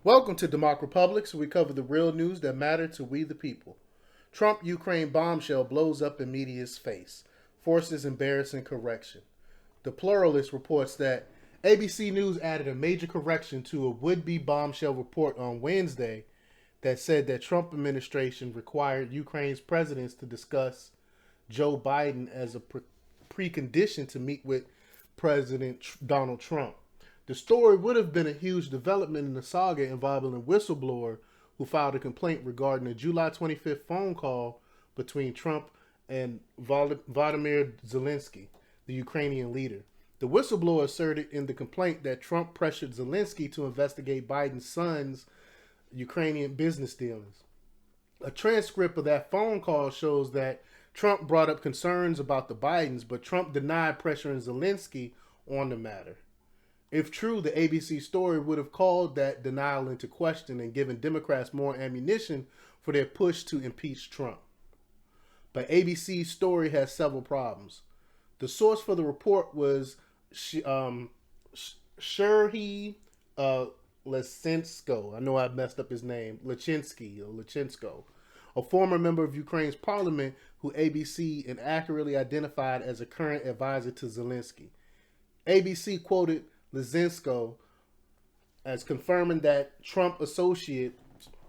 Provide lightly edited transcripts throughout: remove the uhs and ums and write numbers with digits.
Welcome to DEMOCREPUBLIX, where we cover the real news that matter to we the people. Trump Ukraine bombshell blows up in media's face, forces embarrassing correction. The Pluralist reports that ABC News added a major correction to a would-be bombshell report on Wednesday that said that Trump administration required Ukraine's presidents to discuss Joe Biden as a precondition to meet with President Donald Trump. The story would have been a huge development in the saga involving a whistleblower who filed a complaint regarding a July 25th phone call between Trump and Volodymyr Zelensky, the Ukrainian leader. The whistleblower asserted in the complaint that Trump pressured Zelensky to investigate Biden's son's Ukrainian business dealings. A transcript of that phone call shows that Trump brought up concerns about the Bidens, but Trump denied pressuring Zelensky on the matter. If true, the ABC story would have called that denial into question and given Democrats more ammunition for their push to impeach Trump. But ABC's story has several problems. The source for the report was Sherhi Lesinsko. I know I messed up his name. Lechinsko, a former member of Ukraine's parliament who ABC inaccurately identified as a current advisor to Zelensky. ABC quoted Lesinsko as confirming that Trump associate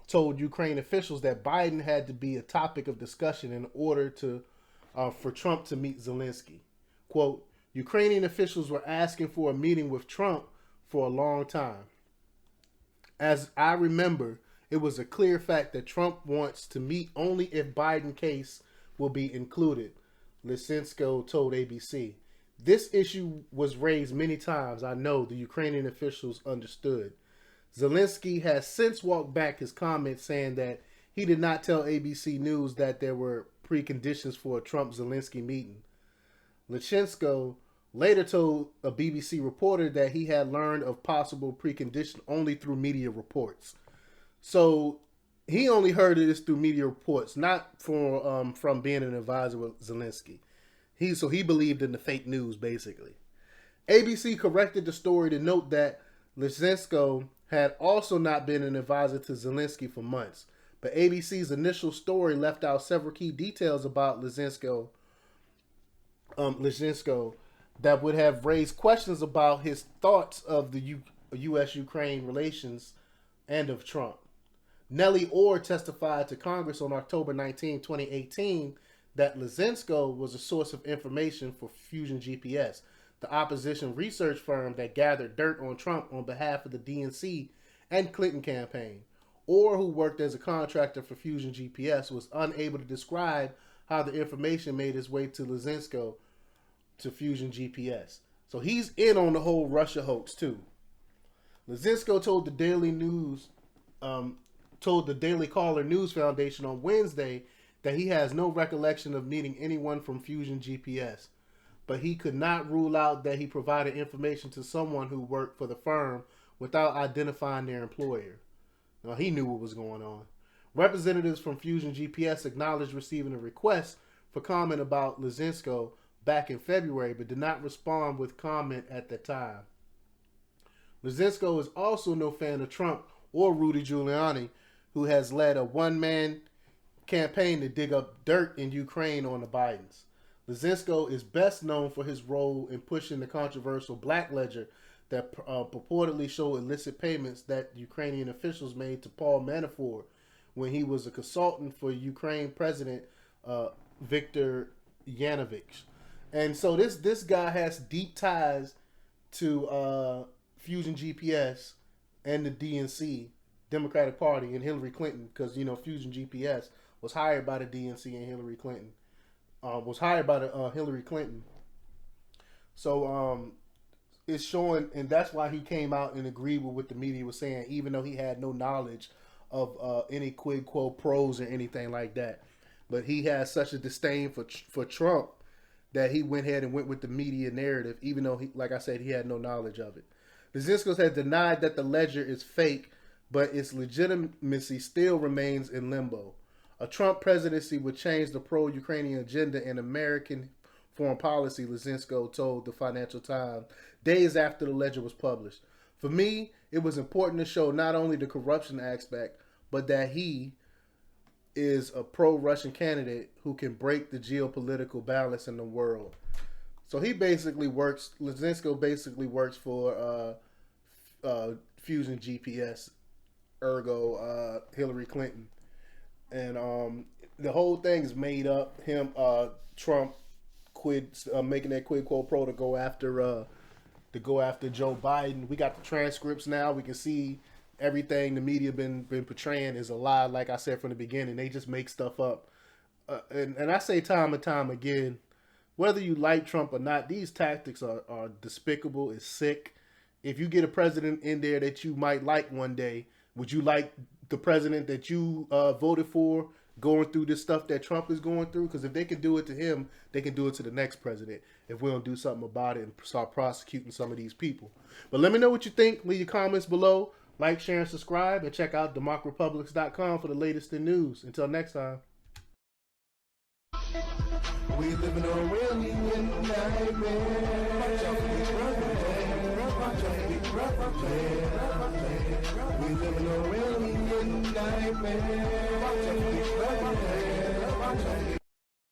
told Ukraine officials that Biden had to be a topic of discussion in order for Trump to meet Zelensky. Quote, Ukrainian officials were asking for a meeting with Trump for a long time. As I remember, it was a clear fact that Trump wants to meet only if Biden case will be included, Lesinsko told ABC. This issue was raised many times. I know the Ukrainian officials understood. Zelensky has since walked back his comments, saying that he did not tell ABC News that there were preconditions for a Trump-Zelensky meeting. Lechinsko later told a BBC reporter that he had learned of possible preconditions only through media reports. So he only heard of this through media reports, not from being an advisor with Zelensky. He believed in the fake news, basically. ABC corrected the story to note that Lechinsko had also not been an advisor to Zelensky for months. But ABC's initial story left out several key details about Lechinsko that would have raised questions about his thoughts of the U.S.-Ukraine relations and of Trump. Nellie Orr testified to Congress on October 19, 2018, that Lechinsko was a source of information for Fusion GPS, the opposition research firm that gathered dirt on Trump on behalf of the DNC and Clinton campaign. Orr, who worked as a contractor for Fusion GPS, was unable to describe how the information made its way to Lechinsko to Fusion GPS. So he's in on the whole Russia hoax too. Lechinsko told the Daily Caller News Foundation on Wednesday that he has no recollection of meeting anyone from Fusion GPS, but he could not rule out that he provided information to someone who worked for the firm without identifying their employer. Now, he knew what was going on. Representatives from Fusion GPS acknowledged receiving a request for comment about Lechinsko back in February, but did not respond with comment at the time. Lechinsko is also no fan of Trump or Rudy Giuliani, who has led a one-man campaign to dig up dirt in Ukraine on the Bidens. Lechinsko is best known for his role in pushing the controversial Black Ledger that purportedly showed illicit payments that Ukrainian officials made to Paul Manafort when he was a consultant for Ukraine President Viktor Yanukovych. And so this guy has deep ties to Fusion GPS and the DNC, Democratic Party, and Hillary Clinton, because Fusion GPS was hired by the DNC and Hillary Clinton. So it's showing, and that's why he came out and agreed with what the media was saying, even though he had no knowledge of any quid quo pros or anything like that. But he has such a disdain for Trump that he went ahead and went with the media narrative, even though, like I said, he had no knowledge of it. Lechinsko has denied that the ledger is fake, but its legitimacy still remains in limbo. A Trump presidency would change the pro-Ukrainian agenda in American foreign policy, Lechinsko told the Financial Times days after the ledger was published. For me, it was important to show not only the corruption aspect, but that he is a pro-Russian candidate who can break the geopolitical balance in the world. So he basically works. Lutsenko basically works for Fusion GPS, ergo Hillary Clinton, and the whole thing is made up. Trump making that quid quo pro to go after Joe Biden. We got the transcripts now. We can see everything the media been portraying is a lie. Like I said from the beginning, they just make stuff up. And I say time and time again, whether you like Trump or not, these tactics are despicable. It's sick. If you get a president in there that you might like one day, would you like the president that you voted for going through this stuff that Trump is going through? Because if they can do it to him, they can do it to the next president if we don't do something about it and start prosecuting some of these people. But let me know what you think. Leave your comments below. Like, share, and subscribe. And check out DEMOCREPUBLIX.com for the latest in news. Until next time. We live in a really nightmare. We live in a really nightmare.